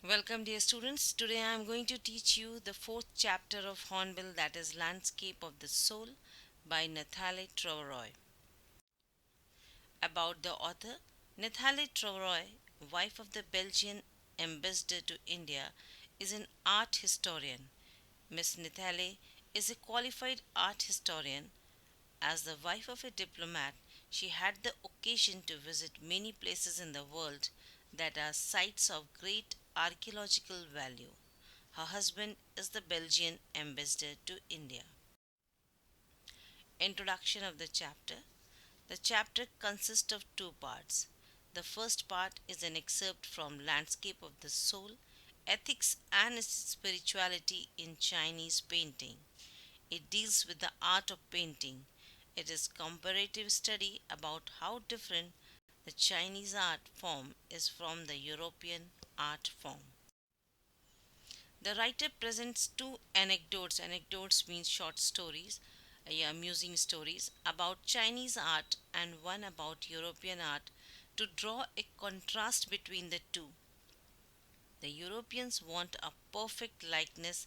Welcome, dear students. Today I am going to teach you the fourth chapter of Hornbill, that is Landscape of the Soul by Nathalie Troveroy. About the author, Nathalie Troveroy, wife of the Belgian ambassador to India, is an art historian. Miss Nathalie is a qualified art historian. As the wife of a diplomat, she had the occasion to visit many places in the world that are sites of great archaeological value. Her husband is the Belgian ambassador to India. Introduction of the chapter. The chapter consists of two parts. The first part is an excerpt from Landscape of the Soul, Ethics and Spirituality in Chinese Painting. It deals with the art of painting. It is comparative study about how different the Chinese art form is from the European art form. The writer presents two anecdotes. Anecdotes means short stories, amusing stories about Chinese art and one about European art to draw a contrast between the two. The Europeans want a perfect likeness,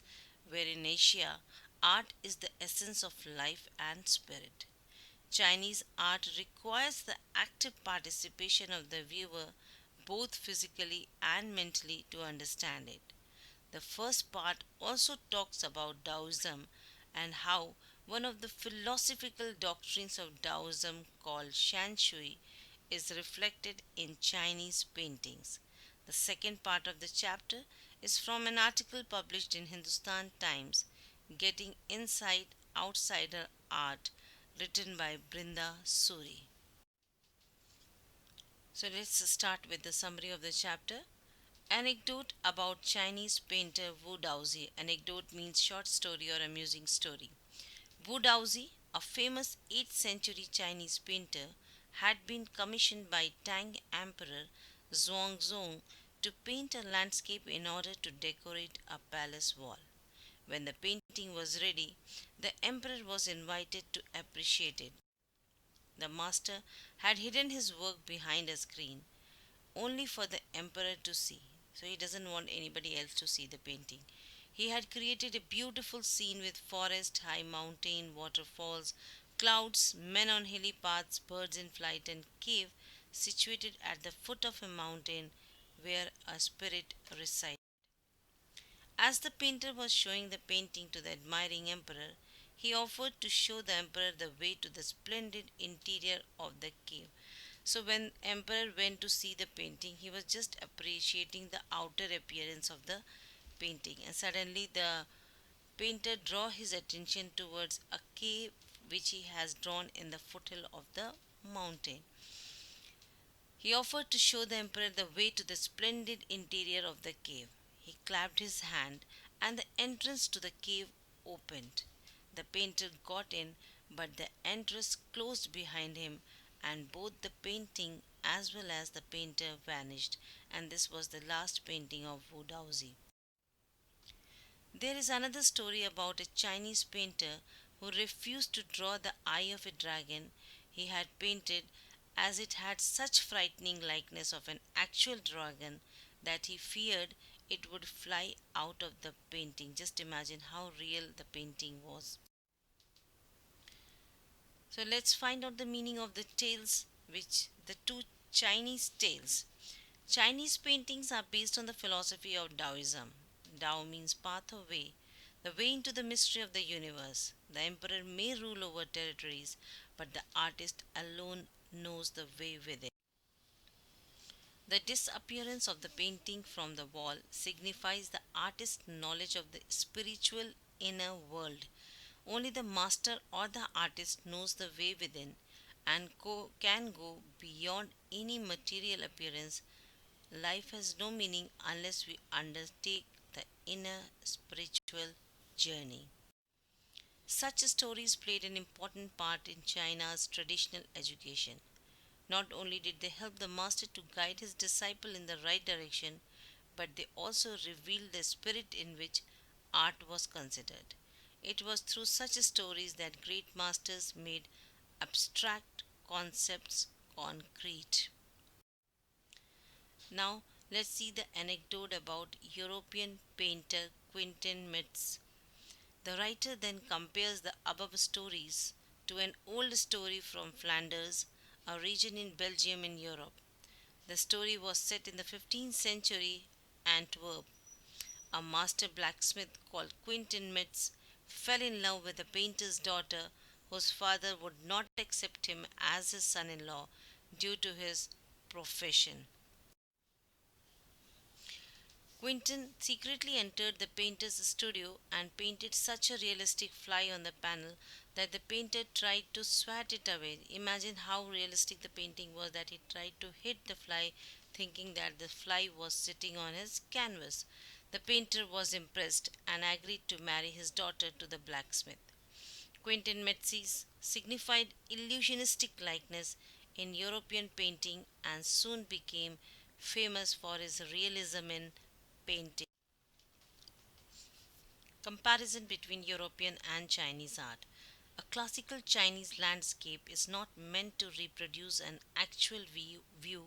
where in Asia, art is the essence of life and spirit. Chinese art requires the active participation of the viewer both physically and mentally to understand it. The first part also talks about Taoism and how one of the philosophical doctrines of Taoism called Shanshui is reflected in Chinese paintings. The second part of the chapter is from an article published in Hindustan Times, Getting Inside Outsider Art, written by Brinda Suri. So let's start with the summary of the chapter. Anecdote about Chinese painter Wu Daozi. Anecdote means short story or amusing story. Wu Daozi, a famous 8th century Chinese painter, had been commissioned by Tang Emperor Zhuangzong to paint a landscape in order to decorate a palace wall. When the painting was ready, the emperor was invited to appreciate it. The master had hidden his work behind a screen, only for the emperor to see. So he doesn't want anybody else to see the painting. He had created a beautiful scene with forest, high mountain, waterfalls, clouds, men on hilly paths, birds in flight, and cave situated at the foot of a mountain where a spirit resided. As the painter was showing the painting to the admiring emperor, he offered to show the emperor the way to the splendid interior of the cave. So when emperor went to see the painting, he was just appreciating the outer appearance of the painting, and suddenly the painter draw his attention towards a cave which he has drawn in the foothill of the mountain. He offered to show the emperor the way to the splendid interior of the cave. He clapped his hand, and the entrance to the cave opened. The painter got in, but the entrance closed behind him, and both the painting as well as the painter vanished, and this was the last painting of Wu Daozi. There is another story about a Chinese painter who refused to draw the eye of a dragon he had painted, as it had such frightening likeness of an actual dragon that he feared it would fly out of the painting. Just imagine how real the painting was. So let's find out the meaning of the tales, which the two Chinese tales. Chinese paintings are based on the philosophy of Taoism. Tao means path or way, the way into the mystery of the universe. The emperor may rule over territories, but the artist alone knows the way within. The disappearance of the painting from the wall signifies the artist's knowledge of the spiritual inner world. Only the master or the artist knows the way within and can go beyond any material appearance. Life has no meaning unless we undertake the inner spiritual journey. Such stories played an important part in China's traditional education. Not only did they help the master to guide his disciple in the right direction, but they also revealed the spirit in which art was considered. It was through such stories that great masters made abstract concepts concrete. Now, Let's see the anecdote about European painter Quentin Metz. The writer then compares the above stories to an old story from Flanders, a region in Belgium in Europe. The story was set in the 15th century Antwerp. A master blacksmith called Quentin Metz fell in love with a painter's daughter whose father would not accept him as his son in law due to his profession. Quentin secretly entered the painter's studio and painted such a realistic fly on the panel that the painter tried to swat it away. Imagine how realistic the painting was that he tried to hit the fly, thinking that the fly was sitting on his canvas. The painter was impressed and agreed to marry his daughter to the blacksmith. Quentin Metzys signified illusionistic likeness in European painting and soon became famous for his realism in painting. Comparison between European and Chinese art. A classical Chinese landscape is not meant to reproduce an actual view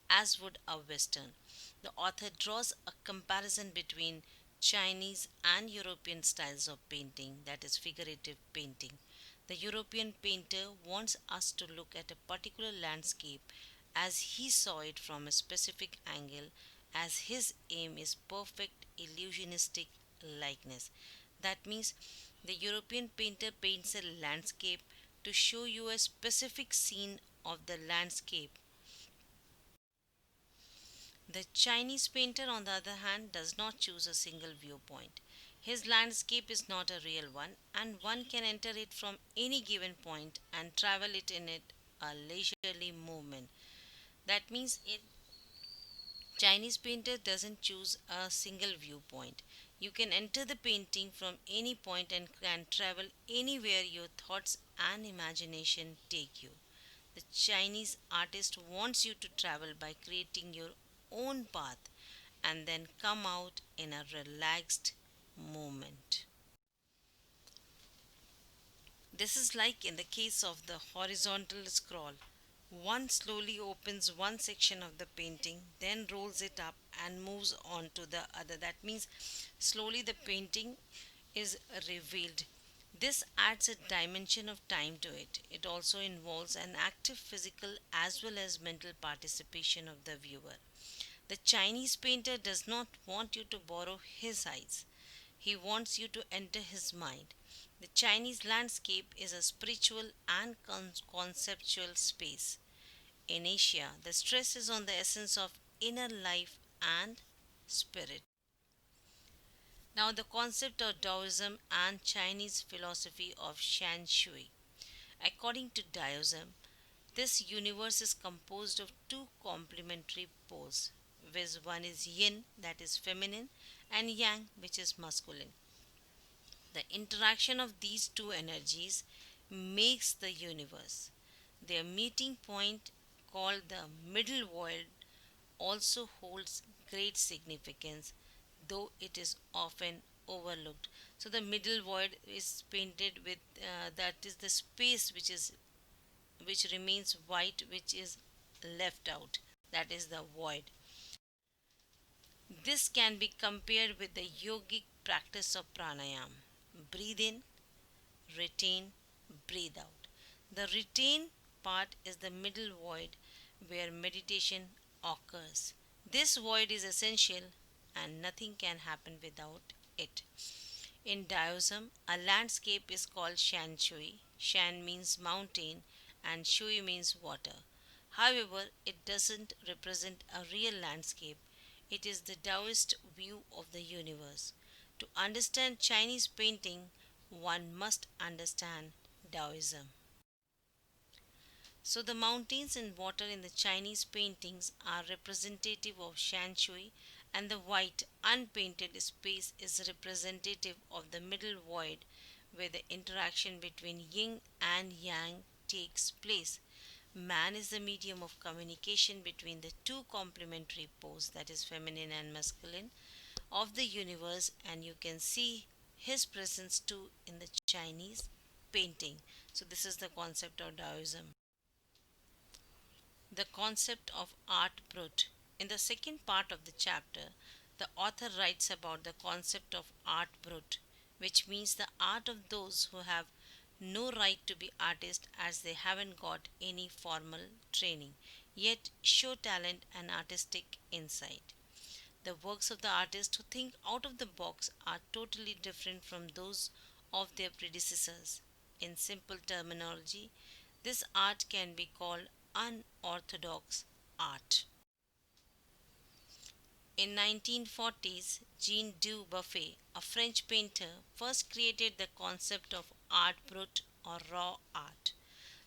as would a Western. The author draws a comparison between Chinese and European styles of painting, that is, figurative painting. The European painter wants us to look at a particular landscape as he saw it from a specific angle, as his aim is perfect illusionistic likeness. That means the European painter paints a landscape to show you a specific scene of the landscape. The Chinese painter, on the other hand, does not choose a single viewpoint. His landscape is not a real one, and one can enter it from any given point and travel it in it a leisurely movement. That means it Chinese painter doesn't choose a single viewpoint. You can enter the painting from any point and can travel anywhere your thoughts and imagination take you. The Chinese artist wants you to travel by creating your own path and then come out in a relaxed moment. This is like in the case of the horizontal scroll. One slowly opens one section of the painting, then rolls it up and moves on to the other. That means slowly the painting is revealed. This adds a dimension of time to it. It also involves an active physical as well as mental participation of the viewer. The Chinese painter does not want you to borrow his eyes. He wants you to enter his mind. The Chinese landscape is a spiritual and conceptual space. In Asia, the stress is on the essence of inner life and spirit. Now, the concept of Taoism and Chinese philosophy of Shan Shui. According to Taoism, this universe is composed of two complementary poles, which one is yin, that is feminine, and yang, which is masculine. The interaction of these two energies makes the universe. Their meeting point, called the middle void, also holds great significance, though it is often overlooked. So the middle void is painted with that is the space which remains white, which is left out. That is the void. This can be compared with the yogic practice of pranayam. Breathe in, retain, breathe out. The retain part is the middle void where meditation occurs. This void is essential and nothing can happen without it. In Taoism, a landscape is called Shan Shui. Shan means mountain and Shui means water. However, it doesn't represent a real landscape. It is the Taoist view of the universe. To understand Chinese painting, one must understand Taoism. So, the mountains and water in the Chinese paintings are representative of Shan Shui, and the white, unpainted space is representative of the middle void where the interaction between yin and yang takes place. Man is the medium of communication between the two complementary poles, that is, feminine and masculine, of the universe, and you can see his presence too in the Chinese painting. So, this is the concept of Taoism. The concept of art brut In the second part of the chapter, the author writes about the concept of art brut, which means the art of those who have no right to be artists as they haven't got any formal training, yet show talent and artistic insight. The works of the artists who think out of the box are totally different from those of their predecessors. In simple terminology, this art can be called unorthodox art. In 1940s, Jean Dubuffet, a French painter, first created the concept of art brut or raw art.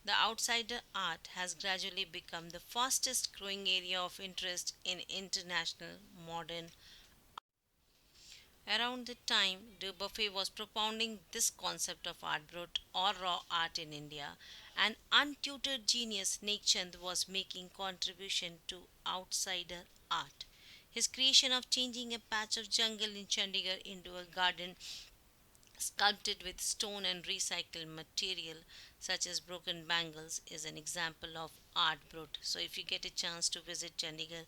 The outsider art has gradually become the fastest growing area of interest in international modern. Around the time Dubuffet was propounding this concept of art brut or raw art in India, an untutored genius Nek Chand was making contribution to outsider art. His creation of changing a patch of jungle in Chandigarh into a garden sculpted with stone and recycled material such as broken bangles is an example of art brut. So if you get a chance to visit Chandigarh,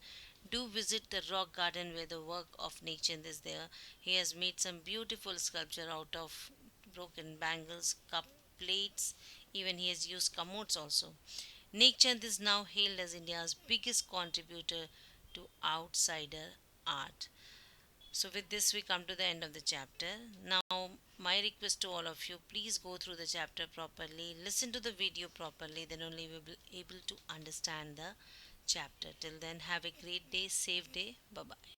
do visit the rock garden where the work of Nechand is there. He has made some beautiful sculpture out of broken bangles, cup plates, even he has used commodes also. Nechand is now hailed as India's biggest contributor to outsider art. So, with this, we come to the end of the chapter. Now, my request to all of you, please go through the chapter properly, listen to the video properly, then only we will be able to understand the chapter. Till then, have a great day, safe day. Bye bye.